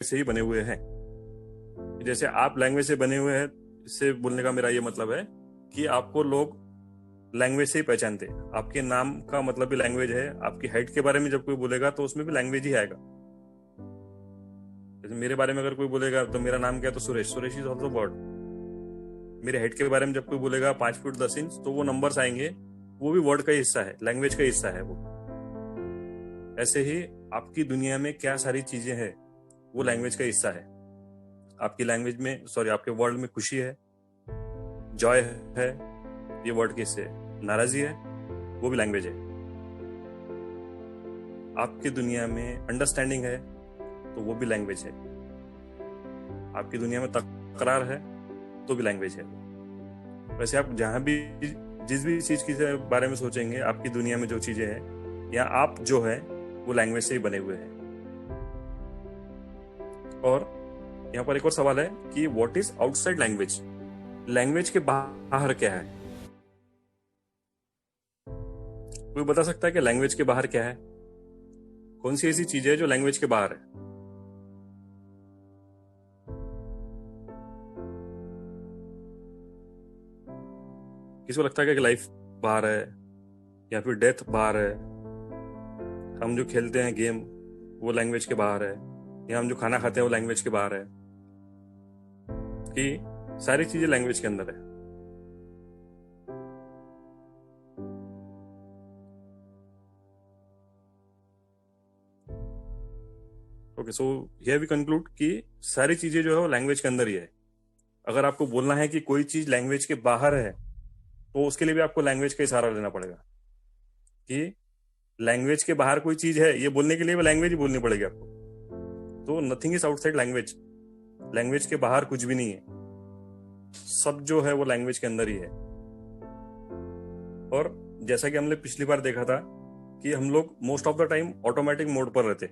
से ही बने हुए हैं। जैसे आप लैंग्वेज से बने हुए हैं, इससे बोलने का मेरा ये मतलब है कि आपको लोग लैंग्वेज से ही पहचानते हैं। आपके नाम का मतलब भी लैंग्वेज है। आपकी हाइट के बारे में जब कोई बोलेगा तो उसमें भी लैंग्वेज ही आएगा। जैसे मेरे बारे में अगर कोई बोलेगा तो मेरा नाम क्या है, तो Suresh. Suresh is also word. मेरे हाइट के बारे में जब कोई बोलेगा 5 फुट 10 इंच, तो वो नंबर्स आएंगे, वो भी वर्ड का हिस्सा है, लैंग्वेज का हिस्सा है वो। ऐसे ही आपकी दुनिया में क्या सारी चीजें हैं, वो लैंग्वेज का हिस्सा है। आपकी लैंग्वेज में, सॉरी, आपके वर्ल्ड में खुशी है, जॉय है, ये वर्ड के हिस्से है। नाराजगी है, वो भी लैंग्वेज है। आपकी दुनिया में अंडरस्टैंडिंग है, तो वो भी लैंग्वेज है। आपकी दुनिया में तकरार है, तो भी लैंग्वेज है। वैसे आप जहां भी, जिस भी चीज के बारे में सोचेंगे, आपकी दुनिया में जो चीजें हैं या आप जो है, वो लैंग्वेज से ही बने हुए हैं। और यहाँ पर एक और सवाल है कि what is outside language. Language के बाहर क्या है? कोई बता सकता है कि लैंग्वेज के बाहर क्या है? कौन सी ऐसी चीज है जो लैंग्वेज के बाहर है? किसी को लगता है कि लाइफ बाहर है, या फिर डेथ बाहर है? हम जो खेलते हैं गेम, वो लैंग्वेज के बाहर है? या हम जो खाना खाते हैं वो लैंग्वेज के बाहर है? कि सारी चीजें लैंग्वेज के अंदर है। Okay, so here we conclude कि सारी चीजें जो है वो लैंग्वेज के अंदर ही है। अगर आपको बोलना है कि कोई चीज लैंग्वेज के बाहर है, तो उसके लिए भी आपको लैंग्वेज का ही सहारा लेना पड़ेगा। कि लैंग्वेज के बाहर कोई चीज है, ये बोलने के लिए वो लैंग्वेज ही बोलनी पड़ेगी आपको। तो nothing is outside language. Language के बाहर कुछ भी नहीं है। सब जो है वो लैंग्वेज के अंदर ही है। और जैसा कि हमने पिछली बार देखा था कि हम लोग most of the time automatic mode पर रहते,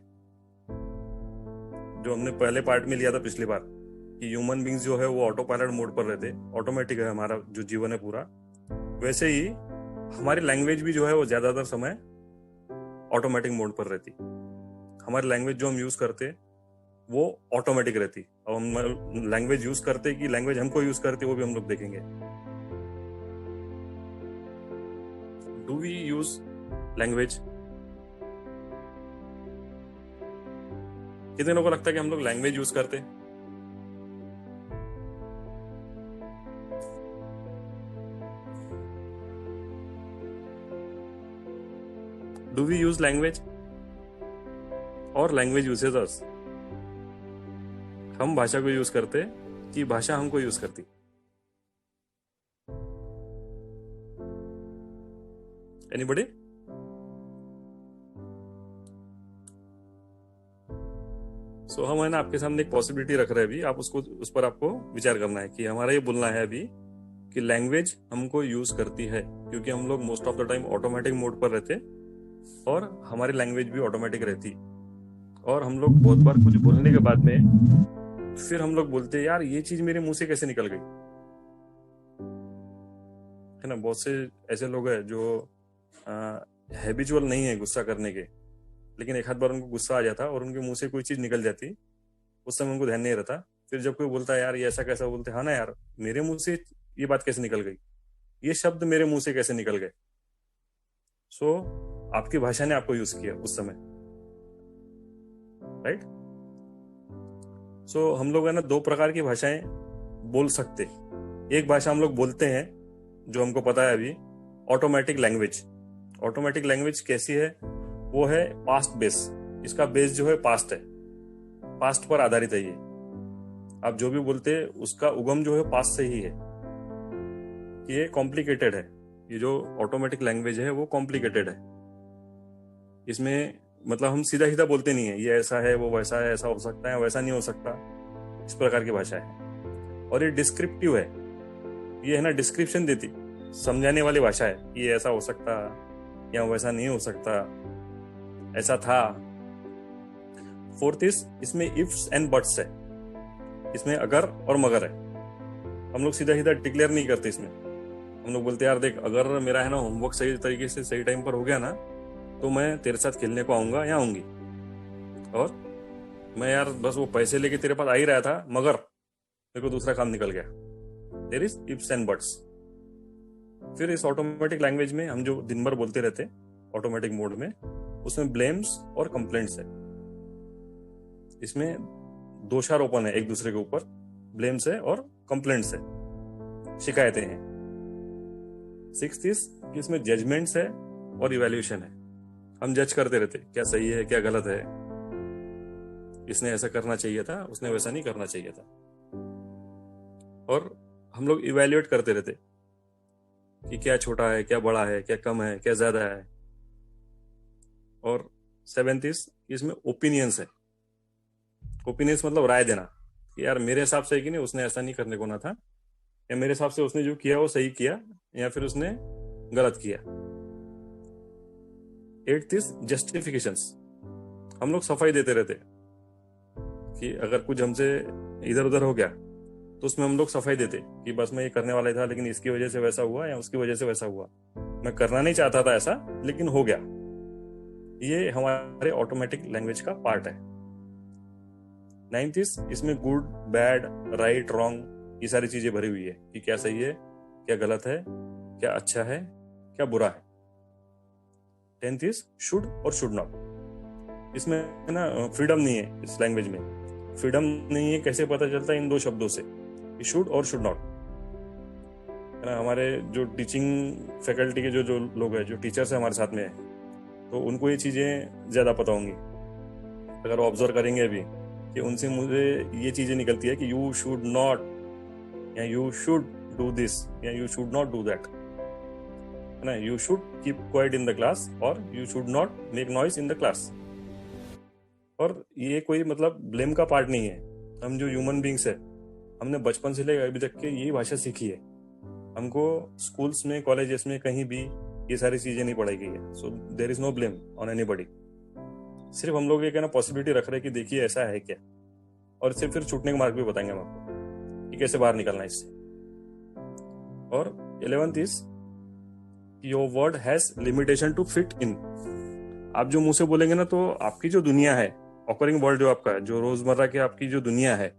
जो हमने पहले पार्ट में लिया था पिछली बार, कि ह्यूमन बींग्स जो है वो ऑटो पायलट मोड पर रहते, ऑटोमेटिक है हमारा जो जीवन है पूरा। वैसे ही हमारी लैंग्वेज भी जो है वो ज्यादातर समय ऑटोमेटिक मोड पर रहती। हमारी लैंग्वेज जो हम यूज करते वो ऑटोमेटिक रहती। अब हम लैंग्वेज यूज करते कि लैंग्वेज हमको यूज करते, वो भी हम लोग देखेंगे। Do we use language? कितने लोगों को लगता है कि हम लोग लैंग्वेज यूज करते? डू वी यूज लैंग्वेज और लैंग्वेज यूजेज अस? हम भाषा को यूज करते कि भाषा हमको यूज करती? एनीबडी? सो हम है ना आपके सामने एक पॉसिबिलिटी रख रहे हैं अभी। आप उसको, उस पर आपको विचार करना है कि हमारा ये बोलना है अभी कि लैंग्वेज हमको यूज करती है, क्योंकि हम लोग most of the time automatic mode पर रहते और हमारी लैंग्वेज भी ऑटोमेटिक रहती। और हम लोग बहुत बार कुछ बोलने के बाद में फिर हम लोग बोलते यार ये चीज मेरे मुंह से कैसे निकल गई, है ना। बहुत से ऐसे लोग हैं जो हैबिचुअल नहीं है गुस्सा करने के, लेकिन एक आध बार उनको गुस्सा आ जाता और उनके मुंह से कोई चीज निकल जाती, उस समय उनको ध्यान नहीं रहता। फिर जब कोई बोलता है यार ये ऐसा कैसा, बोलते हाँ ना यार, मेरे मुंह से ये बात कैसे निकल गई, ये शब्द मेरे मुंह से कैसे निकल गए। सो आपकी भाषा ने आपको यूज किया उस समय, राइट। सो हम लोग है ना दो प्रकार की भाषाएं बोल सकते। एक भाषा हम लोग बोलते हैं जो हमको पता है अभी, ऑटोमेटिक लैंग्वेज। ऑटोमेटिक लैंग्वेज कैसी है? वो है पास्ट बेस। इसका बेस जो है पास्ट है, पास्ट पर आधारित है ये। आप जो भी बोलते हैं उसका उगम जो है पास्ट से ही है। ये कॉम्प्लिकेटेड है। ये जो ऑटोमेटिक लैंग्वेज है वो कॉम्प्लिकेटेड है। इसमें मतलब हम सीधा सीधा बोलते नहीं है, ये ऐसा है वो वैसा है, ऐसा हो सकता है वैसा नहीं हो सकता, इस प्रकार की भाषा है। और ये डिस्क्रिप्टिव है। ये है ना डिस्क्रिप्शन देती, समझाने वाली भाषा है कि ये ऐसा हो सकता या वैसा नहीं हो सकता, ऐसा था। फोर्थ इज, इसमें इफ्स एंड बट्स है। इसमें अगर और मगर है। हम लोग सीधा सीधा डिक्लेयर नहीं करते इसमें। हम लोग बोलते यार देख, अगर मेरा है ना होमवर्क सही तरीके से सही टाइम पर हो गया ना, तो मैं तेरे साथ खेलने को आऊंगा या आऊंगी। और मैं यार बस वो पैसे लेके तेरे पास आ ही रहा था, मगर मेरे को दूसरा काम निकल गया। There is ifs and buts. फिर इस ऑटोमेटिक लैंग्वेज में हम जो दिन भर बोलते रहते ऑटोमेटिक मोड में, उसमें ब्लेम्स और कंप्लेंट्स है। इसमें दोषारोपण है एक दूसरे के ऊपर, ब्लेम्स है और कंप्लेंट्स है, शिकायतें हैं। सिक्स्थ इज कि इसमें जजमेंट्स है और इवैल्यूएशन है। हम जज करते रहते क्या सही है क्या गलत है, इसने ऐसा करना चाहिए था, उसने वैसा नहीं करना चाहिए था। और हम लोग इवैल्यूएट करते रहते कि क्या छोटा है क्या बड़ा है, क्या कम है क्या ज्यादा है। और सेवेंथ इज इसमें ओपिनियंस है। ओपिनियंस मतलब राय देना कि यार मेरे हिसाब से कि नहीं, उसने ऐसा नहीं करने को ना था, या मेरे हिसाब से उसने जो किया वो सही किया या फिर उसने गलत किया। Eighth is justifications. हम लोग सफाई देते रहते कि अगर कुछ हमसे इधर उधर हो गया तो उसमें हम लोग सफाई देते कि बस मैं ये करने वाला था लेकिन इसकी वजह से वैसा हुआ या उसकी वजह से वैसा हुआ, मैं करना नहीं चाहता था ऐसा लेकिन हो गया। ये हमारे ऑटोमेटिक लैंग्वेज का पार्ट है। नाइन्थ इज इसमें गुड बैड राइट रॉन्ग ये सारी चीजें भरी हुई है कि क्या सही है क्या गलत है, क्या अच्छा है क्या बुरा है। टेंथ इज शुड और शुड नॉट। इसमें ना फ्रीडम नहीं है, इस लैंग्वेज में फ्रीडम नहीं है। कैसे पता चलता है इन दो शब्दों से, शुड और शुड नॉट, है ना। हमारे जो टीचिंग फैकल्टी के जो लोग हैं, जो टीचर्स हैं हमारे साथ में है, तो उनको ये चीजें ज्यादा पता होंगी। अगर ऑब्जर्व करेंगे अभी कि उनसे मुझे ये चीजें निकलती है कि यू शुड नॉट, या यू शुड डू दिस, या you should not do that, है ना। You should keep quiet in the class और you should not make noise in the class. और ये कोई मतलब ब्लेम का पार्ट नहीं है। हम जो ह्यूमन बींग्स है, हमने बचपन से लेकर अभी तक के यही भाषा सीखी है। हमको स्कूल्स में कॉलेजेस में कहीं भी ये सारी चीजें नहीं पढ़ाई गई है। So there is no blame on anybody. सिर्फ हम लोग ये कहना पॉसिबिलिटी रख रहे हैं कि देखिए ऐसा है क्या, और सिर्फ फिर छूटने के मार्ग भी बताएंगे हम आपको कि कैसे बाहर निकलना है इससे। और 11th is your word has limitation to fit in. आप जो मुंह से बोलेंगे ना, तो आपकी जो दुनिया है, ऑकरिंग वर्ड जो आपका है, जो रोजमर्रा की आपकी जो दुनिया है,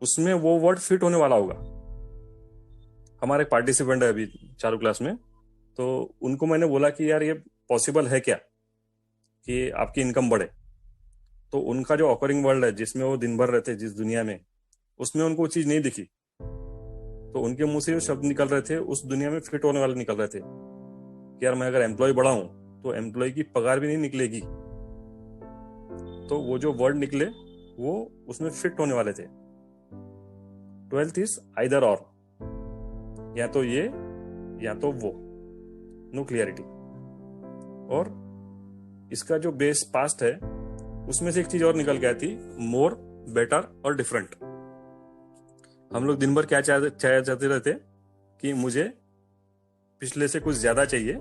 उसमें वो वर्ड फिट होने वाला होगा। हमारे एक पार्टिसिपेंट है अभी चालू क्लास में, तो उनको मैंने बोला कि यार ये पॉसिबल है क्या कि आपकी इनकम बढ़े। तो उनका जो ऑकरिंग वर्ल्ड है जिसमें वो दिन भर रहते, जिस दुनिया में, उसमें उनको वो चीज नहीं दिखी। तो उनके मुंह से जो शब्द निकल रहे थे उस दुनिया में फिट होने वाले निकल रहे थे कि यार मैं अगर एम्प्लॉय बढ़ाऊं तो एम्प्लॉय की पगार भी नहीं निकलेगी। तो वो जो वर्ड निकले वो उसमें फिट होने वाले थे। 12th इज आइदर और, या तो ये या तो वो, नो क्लियरिटी। और इसका जो बेस पास्ट है उसमें से एक चीज और निकल के आती, मोर बेटर और डिफरेंट। हम लोग दिन भर क्या चाहते रहते कि मुझे पिछले से कुछ ज्यादा चाहिए,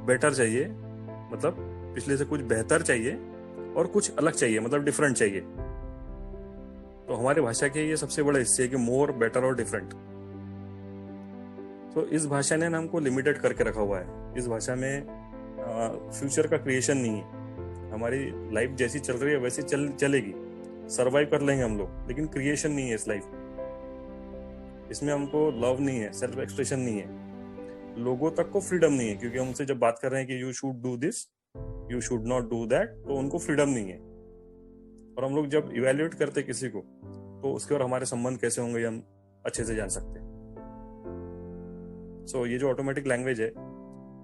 बेटर चाहिए मतलब पिछले से कुछ बेहतर चाहिए, और कुछ अलग चाहिए मतलब डिफरेंट चाहिए। तो हमारे भाषा के ये सबसे बड़े हिस्से है कि मोर बेटर और डिफरेंट। तो इस भाषा ने ना हमको लिमिटेड करके रखा हुआ है। इस भाषा में फ्यूचर का क्रिएशन नहीं है। हमारी लाइफ जैसी चल रही है वैसी चलेगी, सरवाइव कर लेंगे हम लोग, लेकिन क्रिएशन नहीं है इस लाइफ में। इसमें हमको लव नहीं है, सेल्फ एक्सप्रेशन नहीं है, लोगों तक को फ्रीडम नहीं है। क्योंकि हम उनसे जब बात कर रहे हैं कि you should do this, you should not do that, तो उनको फ्रीडम नहीं है। और हम लोग जब इवेल्युएट करते किसी को, तो उसके और हमारे संबंध कैसे होंगे ये हम अच्छे से जान सकते हैं। सो ये जो ऑटोमेटिक लैंग्वेज है,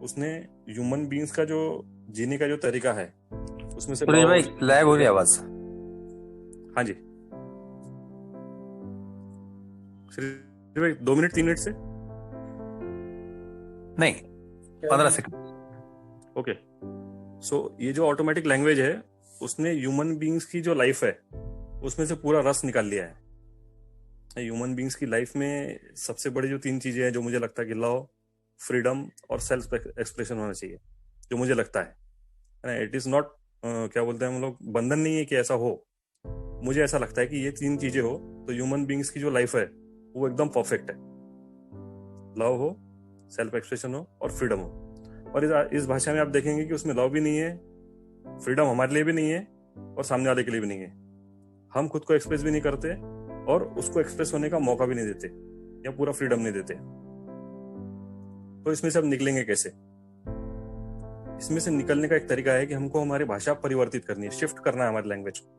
उसने ह्यूमन बींग्स का जो जीने का जो तरीका है उसमें से सुरेश भाई लैग हो रही है आवाज। हाँ जी श्री भाई, 2 मिनट 3 मिनट से नहीं, 15 सेकंड। ओके। सो ये जो ऑटोमेटिक लैंग्वेज है उसने ह्यूमन बींग्स की जो लाइफ है उसमें से पूरा रस निकाल लिया है। ह्यूमन बींग्स की लाइफ में सबसे बड़ी जो 3 चीजें हैं जो मुझे लगता है कि लव, फ्रीडम और सेल्फ एक्सप्रेशन होना चाहिए, जो मुझे लगता है। इट इज नॉट क्या बोलते हैं हम लोग, बंधन नहीं है कि ऐसा हो। मुझे ऐसा लगता है कि ये 3 चीजें हो तो ह्यूमन बींग्स की जो लाइफ है वो एकदम परफेक्ट है। लव हो, सेल्फ एक्सप्रेशन हो और फ्रीडम हो। और इस भाषा में आप देखेंगे कि उसमें लव भी नहीं है, फ्रीडम हमारे लिए भी नहीं है, और सामने वाले के लिए भी नहीं है। हम खुद को एक्सप्रेस भी नहीं करते और उसको एक्सप्रेस होने का मौका भी नहीं देते या पूरा फ्रीडम नहीं देते। तो इसमें से अब निकलेंगे कैसे? इसमें से निकलने का एक तरीका है कि हमको हमारी भाषा परिवर्तित करनी है, शिफ्ट करना है हमारी लैंग्वेज को।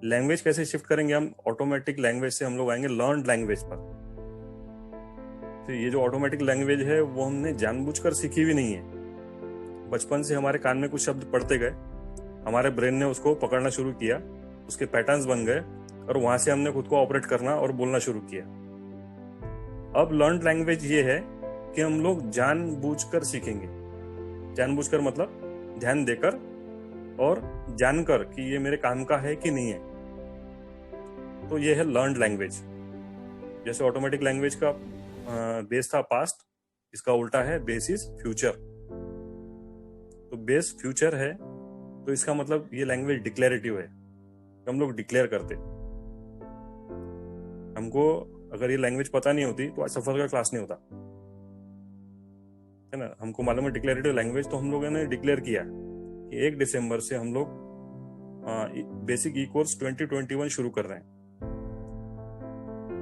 लैंग्वेज कैसे शिफ्ट करेंगे हम? ऑटोमेटिक लैंग्वेज से हम लोग आएंगे लर्न लैंग्वेज पर। तो ये जो ऑटोमेटिक लैंग्वेज है वो हमने जानबूझकर सीखी भी नहीं है। बचपन से हमारे कान में कुछ शब्द पढ़ते गए, हमारे ब्रेन ने उसको पकड़ना शुरू किया, उसके पैटर्न्स बन गए और वहां से हमने खुद को ऑपरेट करना और बोलना शुरू किया। अब लर्न लैंग्वेज ये है कि हम लोग जानबूझकर सीखेंगे। जानबूझकर मतलब ध्यान देकर और जानकर कि ये मेरे काम का है कि नहीं है। तो ये है लर्न लैंग्वेज। जैसे ऑटोमेटिक लैंग्वेज का बेस था पास्ट, इसका उल्टा है बेस इज फ्यूचर। तो बेस फ्यूचर है तो इसका मतलब ये लैंग्वेज डिक्लेरेटिव है, हम लोग डिक्लेयर करते। हमको अगर ये लैंग्वेज पता नहीं होती तो आज सफर का क्लास नहीं होता, है ना। हमको मालूम है डिक्लेरेटिव लैंग्वेज, तो हम लोगों ने डिक्लेयर किया कि 1 दिसंबर से हम लोग बेसिक ई कोर्स 2021 शुरू कर रहे हैं।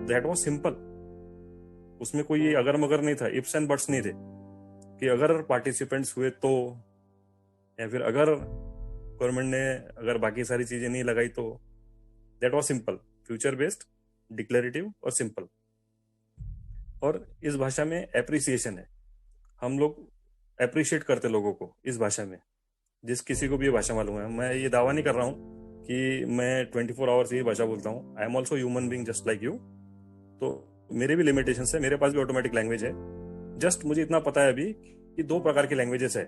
That was simple. उसमें कोई अगर मगर नहीं था, इफ्स एंड बट्स नहीं थे कि अगर पार्टिसिपेंट्स हुए तो, या फिर अगर गवर्नमेंट ने अगर बाकी सारी चीजें नहीं लगाई तो। That was simple, future based, declarative और सिंपल। और इस भाषा में एप्रिसिएशन है, हम लोग अप्रिशिएट करते लोगों को इस भाषा में। जिस किसी को भी ये भाषा मालूम है, मैं ये दावा नहीं कर रहा हूँ कि मैं 24 आवर्स ये भाषा बोलता हूँ। I am also human being just like you. तो मेरे भी लिमिटेशन है, मेरे पास भी ऑटोमेटिक लैंग्वेज है। जस्ट मुझे इतना पता है अभी कि 2 प्रकार की लैंग्वेजेस है।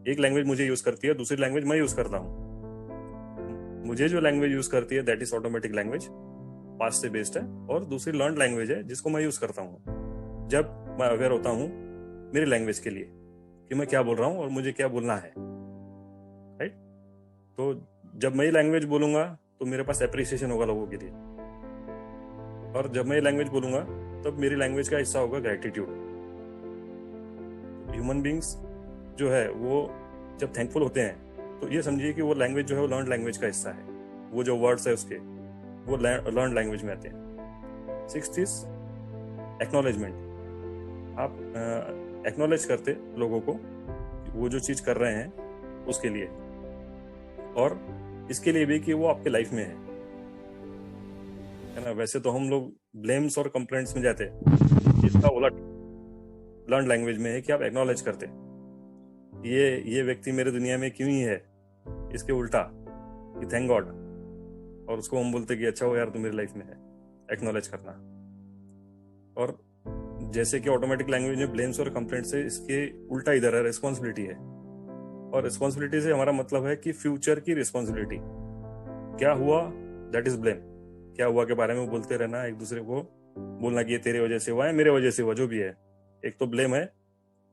एक लैंग्वेज मुझे यूज करती है, दूसरी लैंग्वेज मैं यूज करता हूँ। मुझे जो लैंग्वेज यूज करती है that is automatic language, past से बेस्ड है। और दूसरी लर्न लैंग्वेज है जिसको मैं यूज करता हूँ जब मैं अवेयर होता हूँ मेरी लैंग्वेज के लिए कि मैं क्या बोल रहा हूँ और मुझे क्या बोलना है, राइट। तो जब मैं ये लैंग्वेज बोलूंगा तो मेरे पास एप्रिसिएशन होगा लोगों के लिए, और जब मैं ये लैंग्वेज बोलूंगा तब मेरी लैंग्वेज का हिस्सा होगा ग्रेटिट्यूड। ह्यूमन बींग्स जो है वो जब थैंकफुल होते हैं तो ये समझिए कि वो लैंग्वेज जो है वो लर्न लैंग्वेज का हिस्सा है। वो जो वर्ड्स है उसके वो लर्न लैंग्वेज में आते हैं। 6th is acknowledgement. आप एक्नॉलेज करते लोगों को वो जो चीज कर रहे हैं उसके लिए, और इसके लिए भी कि वो आपके लाइफ में है ना। वैसे तो हम लोग ब्लेम्स और कंप्लेंट्स में जाते हैं, इसका उलट लर्न लैंग्वेज में है कि आप एक्नॉलेज करते ये व्यक्ति मेरे दुनिया में क्यों ही है, इसके उल्टा कि थैंक गॉड। और उसको हम बोलते कि अच्छा हो यार तू मेरी लाइफ में है, एक्नॉलेज करना। और जैसे कि ऑटोमेटिक लैंग्वेज में ब्लेम्स और कंप्लेंट से इसके उल्टा इधर है रिस्पॉन्सिबिलिटी है। और रिस्पॉन्सिबिलिटी से हमारा मतलब है कि फ्यूचर की रिस्पॉन्सिबिलिटी। क्या हुआ दैट इज ब्लेम। क्या हुआ के बारे में बोलते रहना, एक दूसरे को बोलना कि ये तेरे वजह से हुआ है, मेरे वजह से हुआ, जो भी है। एक तो ब्लेम है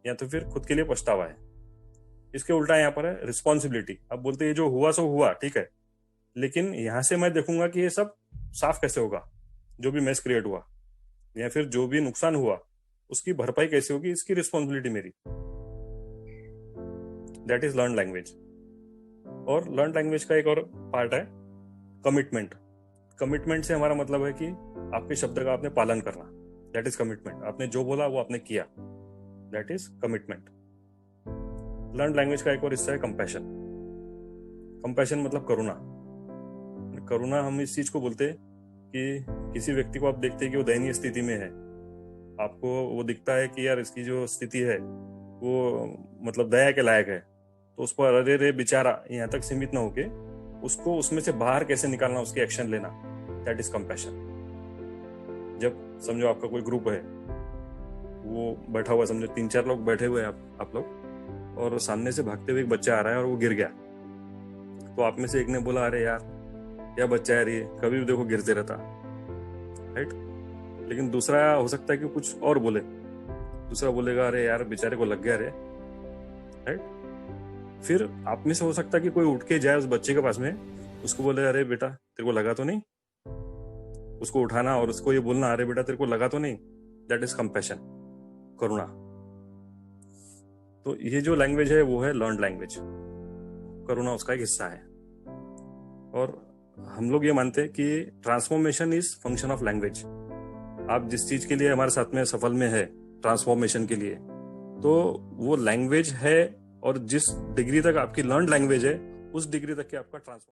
या तो फिर खुद के लिए पछतावा है। इसके उल्टा यहाँ पर है रिस्पॉन्सिबिलिटी। अब बोलते ये जो हुआ सो हुआ, ठीक है, लेकिन यहां से मैं देखूंगा कि ये सब साफ कैसे होगा, जो भी मेस क्रिएट हुआ या फिर जो भी नुकसान हुआ उसकी भरपाई कैसे होगी, इसकी रिस्पॉन्सिबिलिटी मेरी। That is learn language. और लर्न लैंग्वेज का एक और पार्ट है कमिटमेंट। कमिटमेंट से हमारा मतलब है कि आपके शब्द का आपने पालन करना, दैट इज कमिटमेंट। आपने जो बोला वो आपने किया, that is commitment. Learn language का एक और हिस्सा है कंपैशन। कंपैशन मतलब करुणा। करुणा हम इस चीज को बोलते हैं कि किसी व्यक्ति को आप देखते हैं कि वो दयनीय स्थिति में है, आपको वो दिखता है कि यार इसकी जो स्थिति है वो मतलब दया के लायक है, तो उस पर अरे रे बेचारा यहाँ तक सीमित ना होके उसको उसमें से बाहर कैसे निकालना, उसके एक्शन लेना, दैट इज कंपैशन। जब समझो आपका कोई ग्रुप है, वो बैठा हुआ, समझो 3-4 लोग बैठे हुए हैं आप लोग, और सामने से भागते हुए एक बच्चा आ रहा है और वो गिर गया। तो आप में से एक ने बोला अरे यार क्या बच्चा है, ये कभी भी देखो गिरते रहता, राइट। लेकिन दूसरा हो सकता है कि कुछ और बोले, दूसरा बोलेगा अरे यार बेचारे को लग गया रे, राइट। फिर आप में से हो सकता है कि कोई उठ के जाए उस बच्चे के पास में, उसको बोले अरे बेटा तेरे को लगा तो नहीं, उसको उठाना और उसको ये बोलना अरे बेटा तेरे को लगा तो नहीं, दैट इज कंपैशन, करुणा। तो ये जो लैंग्वेज है वो है लर्न लैंग्वेज। करुणा उसका एक हिस्सा है। और हम लोग ये मानते हैं कि transformation is function of language. आप जिस चीज के लिए हमारे साथ में सफल में है ट्रांसफॉर्मेशन के लिए, तो वो लैंग्वेज है, और जिस डिग्री तक आपकी लर्न लैंग्वेज है उस डिग्री तक के आपका ट्रांसफॉर्म